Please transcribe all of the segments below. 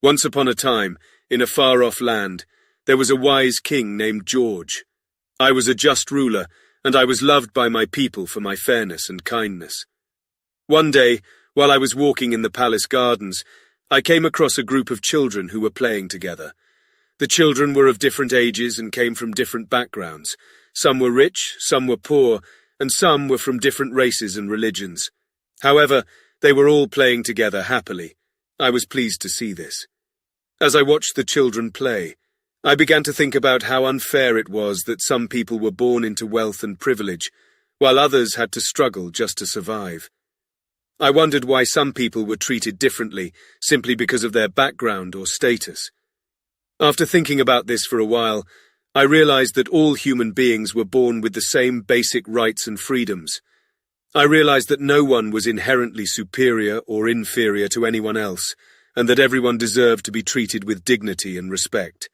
Once upon a time, in a far-off land, there was a wise king named George. I was a just ruler, and I was loved by my people for my fairness and kindness. One day, while I was walking in the palace gardens, I came across a group of children who were playing together. The children were of different ages and came from different backgrounds. Some were rich, some were poor, and some were from different races and religions. However, they were all playing together happily. I was pleased to see this. As I watched the children play, I began to think about how unfair it was that some people were born into wealth and privilege, while others had to struggle just to survive. I wondered why some people were treated differently simply because of their background or status. After thinking about this for a while, I realized that all human beings were born with the same basic rights and freedoms. I realized that no one was inherently superior or inferior to anyone else, and that everyone deserved to be treated with dignity and respect.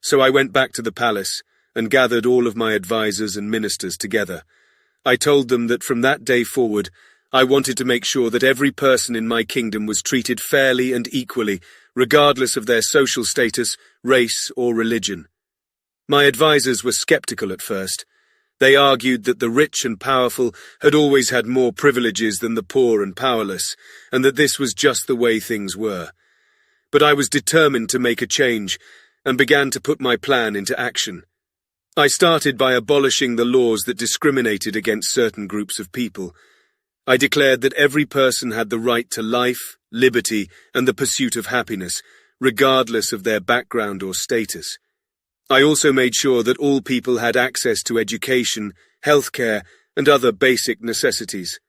So I went back to the palace and gathered all of my advisors and ministers together. I told them that from that day forward, I wanted to make sure that every person in my kingdom was treated fairly and equally, regardless of their social status, race, or religion. My advisors were skeptical at first. They argued that the rich and powerful had always had more privileges than the poor and powerless, and that this was just the way things were. But I was determined to make a change, and began to put my plan into action. I started by abolishing the laws that discriminated against certain groups of people. I declared that every person had the right to life, liberty, and the pursuit of happiness, regardless of their background or status. I also made sure that all people had access to education, healthcare, and other basic necessities.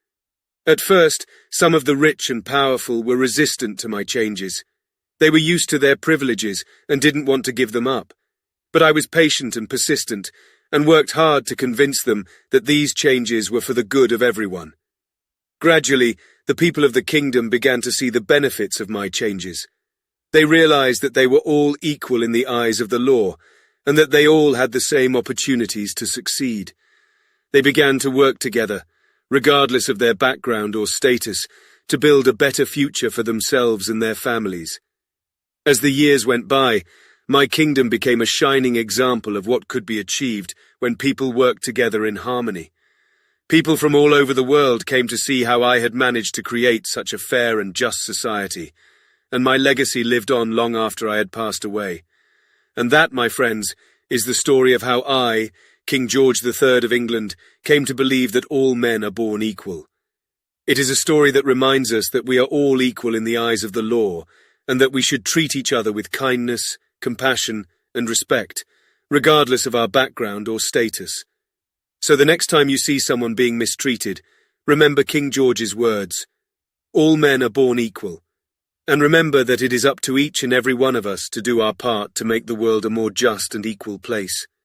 At first, some of the rich and powerful were resistant to my changes. They were used to their privileges and didn't want to give them up. But I was patient and persistent, and worked hard to convince them that these changes were for the good of everyone. Gradually, the people of the kingdom began to see the benefits of my changes. They realized that they were all equal in the eyes of the law, and that they all had the same opportunities to succeed. They began to work together, regardless of their background or status, to build a better future for themselves and their families. As the years went by, my kingdom became a shining example of what could be achieved when people worked together in harmony. People from all over the world came to see how I had managed to create such a fair and just society, and my legacy lived on long after I had passed away. And that, my friends, is the story of how I, King George III of England, came to believe that all men are born equal. It is a story that reminds us that we are all equal in the eyes of the law, and that we should treat each other with kindness, compassion, and respect, regardless of our background or status. So the next time you see someone being mistreated, remember King George's words, "All men are born equal." And remember that it is up to each and every one of us to do our part to make the world a more just and equal place.